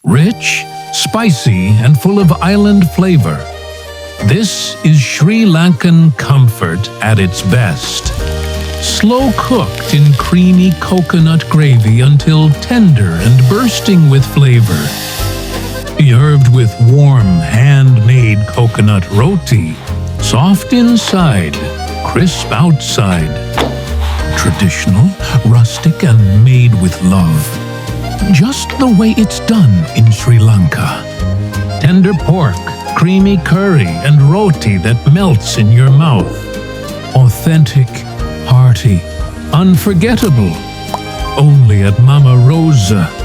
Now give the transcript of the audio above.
Rich, spicy, and full of island flavor. This is Sri Lankan comfort at its best. Slow cooked in creamy coconut gravy until tender and bursting with flavor. Served with warm, handmade coconut roti, soft inside, crisp outside. Traditional, rustic, and made with love. Just the way it's done in Sri Lanka. Tender pork, creamy curry, and roti that melts in your mouth. Authentic, hearty, unforgettable. Only at Mamma Rosa.